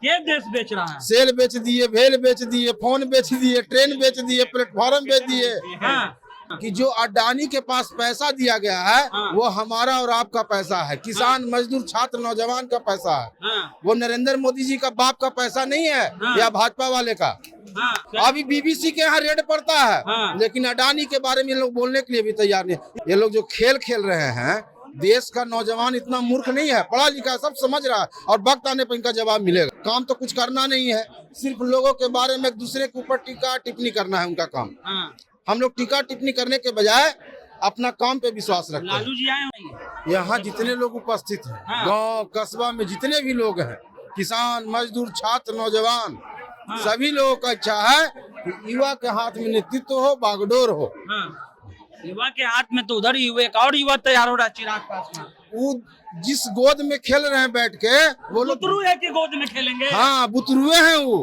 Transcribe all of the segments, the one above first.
ये देश बेच रहा है। सेल बेच दिए, भेल बेच दिए, फोन बेच दिए, ट्रेन बेच दिए, प्लेटफॉर्म बेच दिए। हाँ। कि जो अडानी के पास पैसा दिया गया है वो हमारा और आपका पैसा है, किसान मजदूर छात्र नौजवान का पैसा है। वो नरेंद्र मोदी जी का बाप का पैसा नहीं है या भाजपा वाले का। अभी बीबीसी के यहाँ रेड पड़ता है लेकिन अडानी के बारे में ये लोग बोलने के लिए भी तैयार नहीं। ये लोग जो खेल खेल रहे हैं, देश का नौजवान इतना मूर्ख नहीं है, पढ़ा लिखा सब समझ रहा है और वक्त आने पर इनका जवाब मिलेगा। काम तो कुछ करना नहीं है, सिर्फ लोगों के बारे में एक दूसरे के ऊपर टीका टिप्पणी करना है उनका काम। हम लोग टीका टिप्पणी करने के बजाय अपना काम पे विश्वास रखते हैं। लालू जी आए हैं यहाँ जितने लोग उपस्थित हैं, गांव कस्बा में जितने भी लोग हैं, किसान मजदूर छात्र नौजवान, सभी लोगों का इच्छा है कि युवा के हाथ में नेतृत्व हो, बागडोर हो। युवा के हाथ में तो उधर ही एक और युवा तैयार हो रहा है चिराग पासवान। वो जिस गोद में खेल रहे हैं बैठ के वो लोग बुतरू है कि गोद में खेलेंगे। हाँ बुतरुए हैं वो।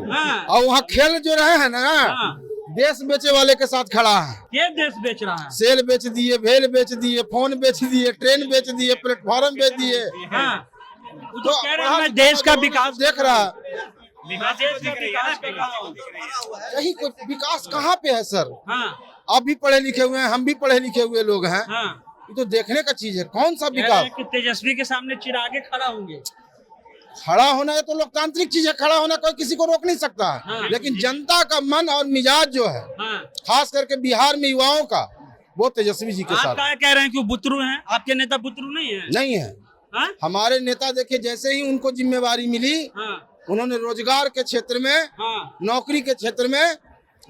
और वहाँ खेल जो रहे हैं ना, देश बेचे वाले के साथ खड़ा है। ये देश बेच रहा है। सेल बेच दिए, भेल बेच दिए, फोन बेच दिए, ट्रेन बेच दिए, प्लेटफॉर्म बेच दिए। वो तो कह रहे हैं मैं देश का विकास देख रहा है। देश का विकास कर रहा हूं। कहीं कोई विकास कहाँ पे है सर? आप भी पढ़े लिखे हुए हैं, हम भी पढ़े लिखे हुए लोग हैं। ये तो देखने का चीज है, कौन सा विकास? कि तेजस्वी के सामने चिरागे खड़ा होंगे। खड़ा होना है तो लोकतांत्रिक चीज है, खड़ा होना कोई किसी को रोक नहीं सकता है। लेकिन जनता का मन और मिजाज जो है, खास करके बिहार में युवाओं का, वो तेजस्वी जी के साथ। आप क्या कह रहे हैं कि वो बुतरू हैं? आपके नेता बुतरू नहीं है? नहीं है। हमारे नेता देखिए, जैसे ही उनको जिम्मेवारी मिली उन्होंने रोजगार के क्षेत्र में, नौकरी के क्षेत्र में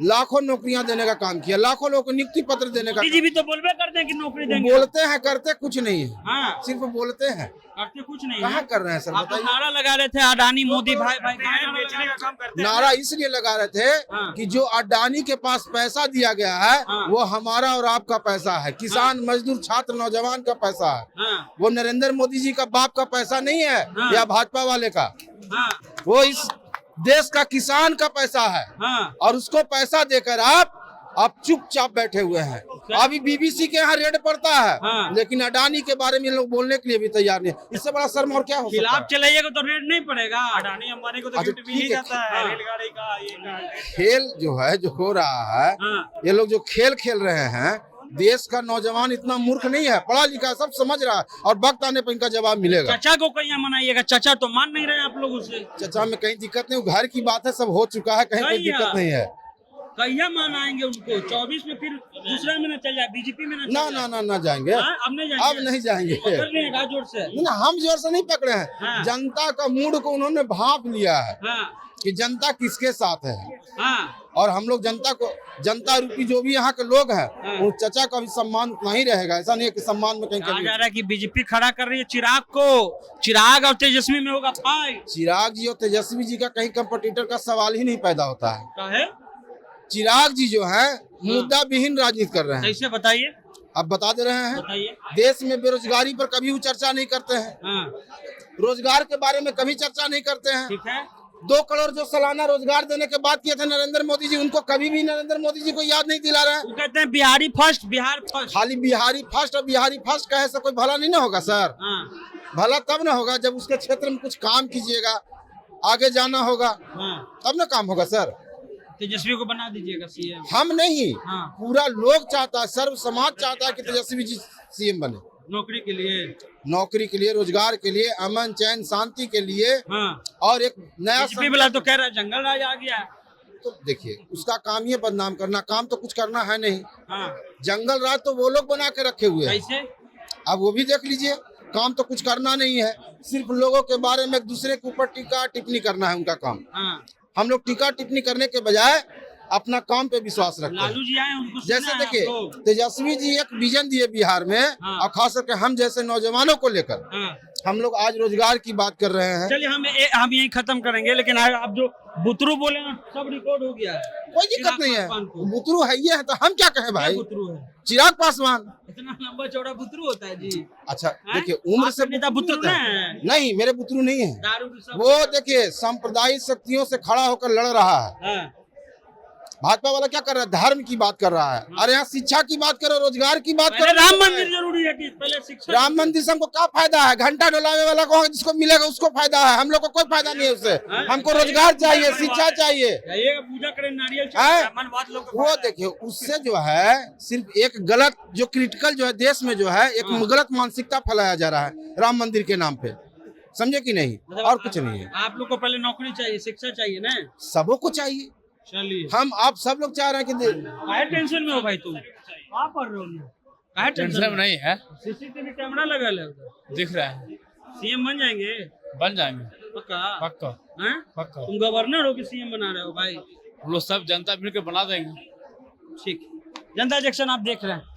लाखों नौकरियां देने का काम किया, लाखों लोगों को नियुक्ति पत्र देने का। जी भी तो बोलबे करते हैं कि नौकरी देंगे। बोलते हैं, करते कुछ नहीं है। सिर्फ बोलते हैं, करते कुछ नहीं। कहाँ कर रहे हैं सर? बताइए। नारा लगा रहे थे अडानी मोदी भाई भाई बेचने का काम करते हैं। नारा इसलिए लगा रहे थे कि जो अडानी के पास पैसा दिया गया है वो हमारा और आपका पैसा है, किसान मजदूर छात्र नौजवान का पैसा है। वो नरेंद्र मोदी जी का बाप का पैसा नहीं है या भाजपा वाले का। वो इस देश का किसान का पैसा है और उसको पैसा देकर आप चुपचाप बैठे हुए हैं। अभी बीबीसी के यहाँ रेड पड़ता है लेकिन अडानी के बारे में लोग बोलने के लिए भी तैयार नहीं। इससे बड़ा शर्म और क्या हो सकता है? खिलाफ चलाइएगा तो रेड नहीं पड़ेगा। अडानी अंबानी को तो गिफ्ट मिल ही जाता है रेलगाड़ी का। ये खेल जो है, जो हो रहा है, ये लोग जो खेल खेल रहे हैं, देश का नौजवान इतना मूर्ख नहीं है, पढ़ा लिखा सब समझ रहा है और वक्त आने पर इनका जवाब मिलेगा। चाचा को कहीं मनाइएगा, चाचा तो मान नहीं रहे आप लोग उसे। चाचा में कहीं दिक्कत नहीं, घर की बात है, सब हो चुका है, कहीं कोई दिक्कत नहीं है। कहिया मनाएंगे उनको? 24 में फिर दूसरा में न चल जाए, बीजेपी में ना जाएंगे। अब नहीं जाएंगे। जोर से हम जोर से नहीं पकड़े हैं। जनता का मूड को उन्होंने भांप लिया है कि जनता किसके साथ है। और हम लोग जनता रूपी जो भी यहाँ के लोग हैं, उन चाचा का भी सम्मान उतना ही रहेगा। ऐसा नहीं है कि सम्मान में कहीं कहा जा रहा है कि बीजेपी खड़ा कर रही है चिराग को। चिराग और तेजस्वी में होगा फाइट। चिराग जी और तेजस्वी जी का कहीं कंपटीटर का सवाल ही नहीं पैदा होता है। चिराग जी जो है मुद्दा विहीन राजनीति कर रहे हैं। कैसे बताइए? अब बता दे रहे हैं। देश में बेरोजगारी पर कभी वो चर्चा नहीं करते हैं। रोजगार के बारे में कभी चर्चा नहीं करते हैं। ठीक है। 2 करोड़ जो सालाना रोजगार देने के बात किए थे नरेंद्र मोदी जी, उनको कभी भी नरेंद्र मोदी जी को याद नहीं दिला रहे हैं। वो कहते हैं बिहारी फर्स्ट, बिहार फर्स्ट। खाली बिहारी फर्स्ट और बिहारी फर्स्ट कहे से कोई भला नहीं ना होगा सर। भला तब ना होगा जब उसके क्षेत्र में कुछ काम कीजिएगा, आगे जाना होगा, तब ना काम होगा सर। तेजस्वी को बना दीजिएगा सीएम। हम नहीं, पूरा लोग चाहता है, सर्व समाज चाहता है कि तेजस्वी जी सीएम बने। नौकरी के लिए, रोजगार के लिए, अमन चैन शांति के लिए। और एक नया वाला तो कह रहा है जंगल राज आ गया। तो देखिए उसका काम ही बदनाम करना, काम तो कुछ करना है नहीं। जंगल राज तो वो लोग बना के रखे हुए हैं। कैसे? अब वो भी देख लीजिए, काम तो कुछ करना नहीं है, सिर्फ लोगों के बारे में एक दूसरे के ऊपर टीका टिप्पणी करना है उनका काम। हम लोग टीका टिप्पणी करने के बजाय अपना काम पे विश्वास रखते हैं। लालू जी आए, उनको जैसे देखिए तेजस्वी जी एक विजन दिए बिहार में, और खास करके हम जैसे नौजवानों को लेकर हम लोग आज रोजगार की बात कर रहे हैं। चलिए हम यही खत्म करेंगे, लेकिन आप जो बुतरू बोले ना, सब रिकॉर्ड हो गया है। कोई दिक्कत नहीं है, बुतरू है ये है तो हम क्या कहें भाई। बुतरू है चिराग पासवान। इतना लंबा चौड़ा बुतरू होता है जी। अच्छा देखिए उम्र से बुतरू नहीं, मेरे बुतरू नहीं है वो। देखिए सांप्रदायिक शक्तियों से खड़ा होकर लड़ रहा है। भाजपा वाला क्या कर रहा है? धर्म की बात कर रहा है। अरे यहाँ शिक्षा की बात करो, रोजगार की बात पहले करो। राम मंदिर जरूरी है कि पहले शिक्षा? राम मंदिर से हमको क्या फायदा है? घंटा डोलावे वाला को जिसको मिलेगा उसको फायदा है, हम लोग को कोई फायदा नहीं है उससे। हमको रोजगार चाहिए, शिक्षा चाहिए। जाइएगा पूजा करें, नारियल हैं? ब्राह्मणवाद लोग वो देखिए, उससे जो है सिर्फ एक गलत जो क्रिटिकल जो है देश में जो है एक गलत मानसिकता फैलाया जा रहा है राम मंदिर के नाम पे, समझे कि नहीं? और कुछ नहीं है। आप लोग को पहले नौकरी चाहिए, शिक्षा चाहिए ना? सबों को चाहिए। चलिए, हम आप सब लोग चाह रहे हैं कि काहे टेंशन में हो भाई तुम? क्या पढ़ रहे हो? काहे टेंशन में? नहीं है, सीसीटीवी कैमरा लगा है उधर, दिख रहा है। सीएम बन जाएंगे? बन जाएंगे पक्का? पक्का हैं? पक्का। तुम गवर्नर हो कि सीएम बना रहे हो भाई? हम लोग सब जनता मिलकर बना देंगे। ठीक, जनता जंक्शन आप देख रहे हैं।